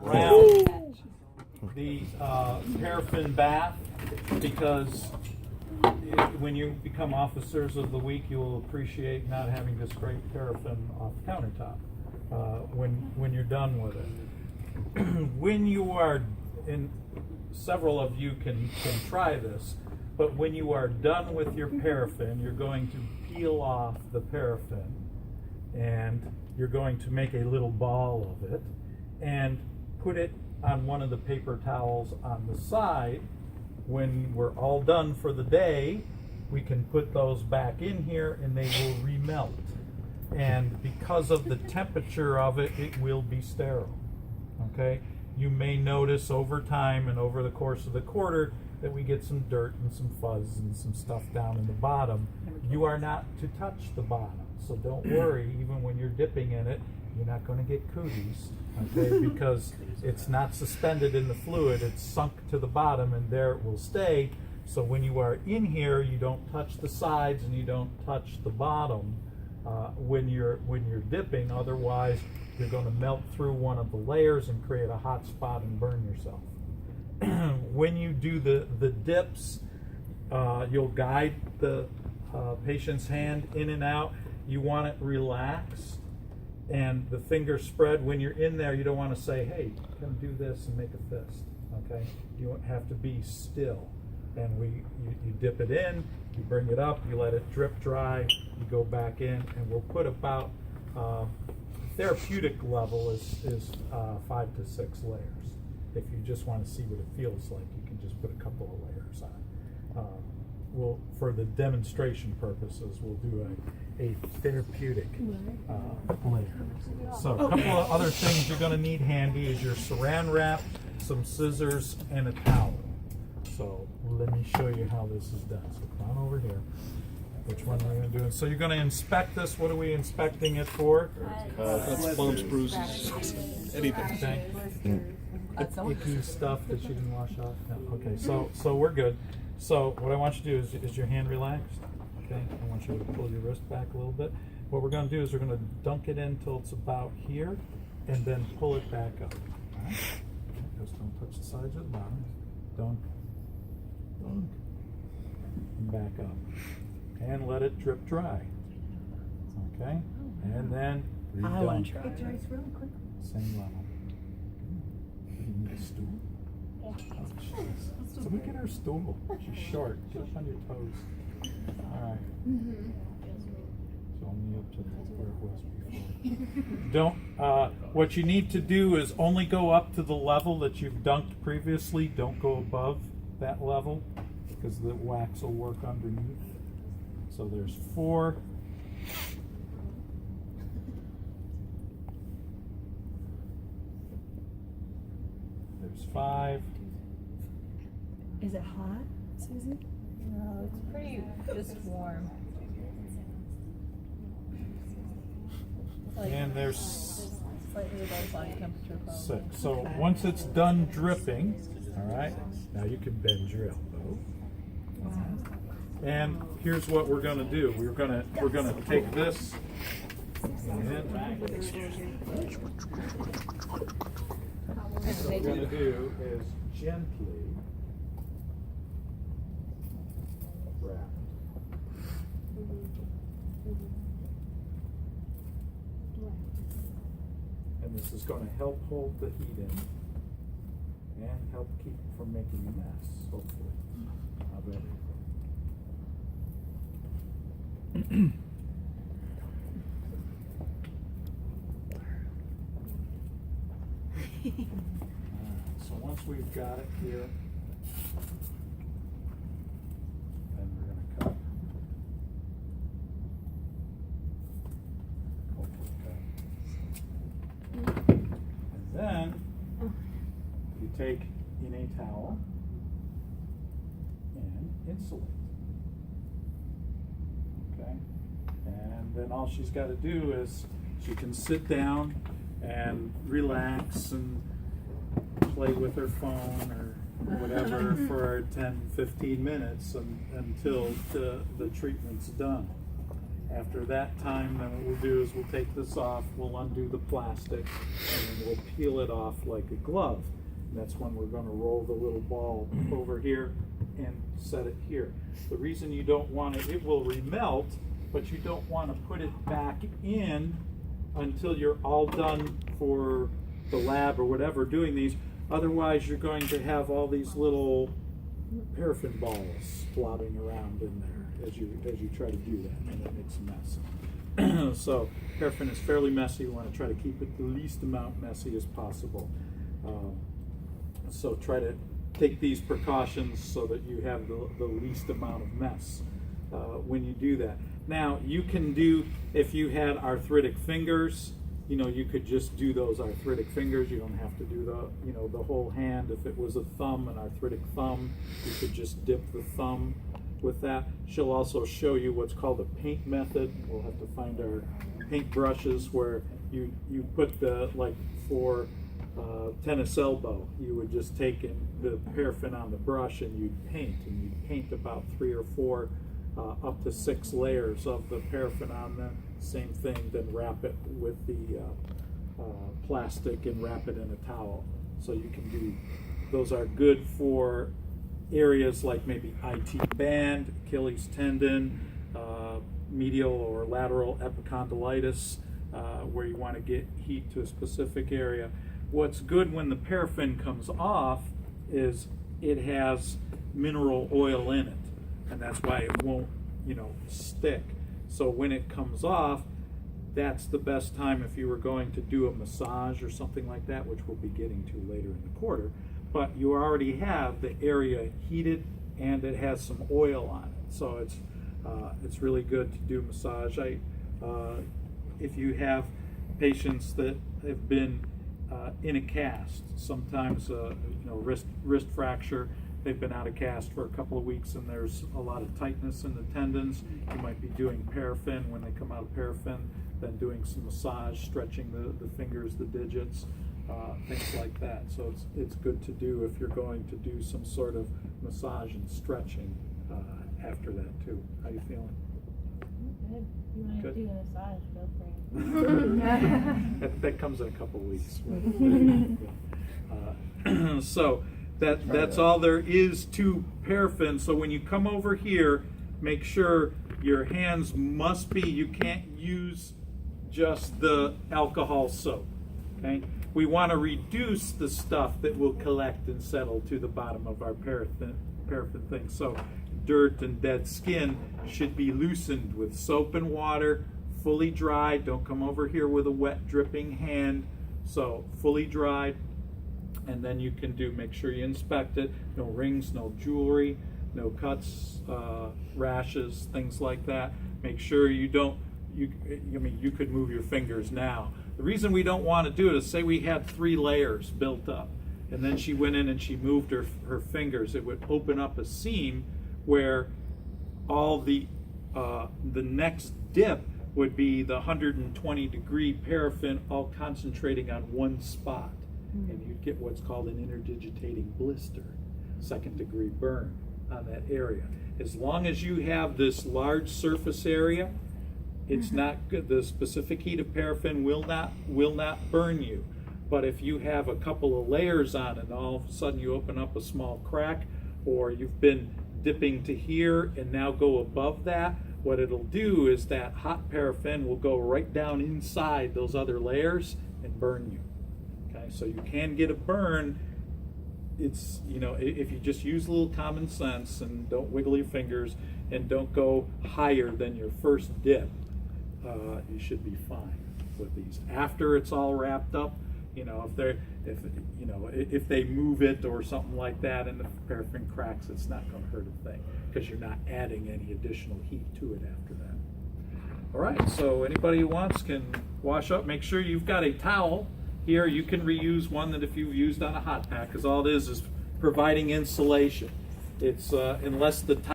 around the paraffin bath, because when you become officers of the week, you will appreciate not having to scrape paraffin off the countertop when you're done with it. When you are, and several of you can try this, but when you are done with your paraffin, you're going to peel off the paraffin, and you're going to make a little ball of it and put it on one of the paper towels on the side. When we're all done for the day, we can put those back in here and they will remelt. And because of the temperature of it, it will be sterile. Okay? You may notice over time and over the course of the quarter that we get some dirt and some fuzz and some stuff down in the bottom. You are not to touch the bottom, so don't worry. Even when you're dipping in it, you're not going to get cooties, okay? Because it's not suspended in the fluid, it's sunk to the bottom, and there it will stay. So when you are in here, you don't touch the sides and you don't touch the bottom when you're dipping. Otherwise, you're going to melt through one of the layers and create a hot spot and burn yourself. When you do the dips, you'll guide the patient's hand in and out. You want it relaxed and the fingers spread. When you're in there, you don't want to say, hey, come do this and make a fist. Okay? You have to be still. And you dip it in, you bring it up, you let it drip dry, you go back in, and we'll put about therapeutic level is 5 to 6 layers. If you just want to see what it feels like, you can just put a couple of layers on. For the demonstration purposes, we'll do a therapeutic layer. So a couple of other things you're going to need handy is your saran wrap, some scissors, and a towel. So let me show you how this is done. So come on over here. Which one are we going to do? So you're going to inspect this. What are we inspecting it for? Cuts, bumps, bruises, anything. Okay. Icky stuff that you didn't wash off? No. Okay, so we're good. So what I want you to do is your hand relaxed? Okay, I want you to pull your wrist back a little bit. What we're going to do is we're going to dunk it in until it's about here, and then pull it back up. All right? Just don't touch the sides or the bottom. Dunk. Dunk. And back up. And let it drip dry. Okay? And then I want to try. It dries really quickly. same level. You need a stool. Oh, so we get her stool. She's short. Get up on your toes. All right. It's only up to where it was before. Don't. What you need to do is only go up to the level that you've dunked previously. Don't go above that level because the wax will work underneath. So there's 4. There's 5. Is it hot, Susie? No, it's pretty just warm. And there's Slightly above body temperature probably. 6. So once it's done dripping, all right, now you can bend your elbow. And here's what we're going to do. We're going to take this and what we're going to do is gently wrap. And this is going to help hold the heat in and help keep from making a mess, hopefully. How better. So once we've got it here, then we're going to cut. Hopefully cut. And then you take in a towel and insulate. Okay? And then all she's got to do is she can sit down and relax and play with her phone or whatever for 10-15 minutes until the treatment's done. After that time, then what we'll do is we'll take this off, we'll undo the plastic, and then we'll peel it off like a glove. And that's when we're going to roll the little ball over here and set it here. The reason you don't want it will remelt, but you don't want to put it back in until you're all done for the lab or whatever doing these. Otherwise, you're going to have all these little paraffin balls flopping around in there as you try to do that, and that makes a mess. So paraffin is fairly messy. You want to try to keep it the least amount messy as possible. So try to take these precautions so that you have the least amount of mess when you do that. Now you can do, if you had arthritic fingers, you know, you could just do those arthritic fingers. You don't have to do the whole hand. If it was a thumb, an arthritic thumb, you could just dip the thumb with that. She'll also show you what's called a paint method. We'll have to find our paint brushes where you put like for tennis elbow, you would just take the paraffin on the brush and you'd paint about 3 or 4 up to 6 layers of the paraffin on the same thing, then wrap it with the plastic and wrap it in a towel. So you can do, those are good for areas like maybe IT band, Achilles tendon, medial or lateral epicondylitis, where you want to get heat to a specific area. What's good when the paraffin comes off is it has mineral oil in it, and that's why it won't, stick. So when it comes off, that's the best time if you were going to do a massage or something like that, which we'll be getting to later in the quarter. But you already have the area heated and it has some oil on it, so it's really good to do massage. If you have patients that have been in a cast, sometimes wrist fracture, they've been out of cast for a couple of weeks and there's a lot of tightness in the tendons, you might be doing paraffin. When they come out of paraffin, then doing some massage, stretching the fingers, the digits, things like that. So it's good to do if you're going to do some sort of massage and stretching after that too. How you feeling? Good. You want to Good. do a massage, go for it. That comes in a couple of weeks. So that's all there is to paraffin. So when you come over here, make sure your hands must be, you can't use just the alcohol soap. Okay? We want to reduce the stuff that will collect and settle to the bottom of our paraffin thing. So dirt and dead skin should be loosened with soap and water, fully dried. Don't come over here with a wet dripping hand. So fully dried, and then you can make sure you inspect it. No rings, no jewelry, no cuts, rashes, things like that. Make sure you don't, you could move your fingers now. The reason we don't want to do it is, say we had 3 layers built up and then she went in and she moved her fingers, it would open up a seam where all the next dip would be the 120-degree paraffin all concentrating on one spot. And you'd get what's called an interdigitating blister, 2nd-degree burn on that area. As long as you have this large surface area, it's not good. The specific heat of paraffin will not burn you. But if you have a couple of layers on it and all of a sudden you open up a small crack, or you've been dipping to here and now go above that, what it'll do is that hot paraffin will go right down inside those other layers and burn you. Okay, so you can get a burn. It's, if you just use a little common sense and don't wiggle your fingers and don't go higher than your first dip, you should be fine with these. After it's all wrapped up, if they move it or something like that and the paraffin cracks, it's not going to hurt a thing because you're not adding any additional heat to it after that. All right, so anybody who wants can wash up. Make sure you've got a towel here. You can reuse one that if you've used on a hot pack, because all it is providing insulation. It's unless the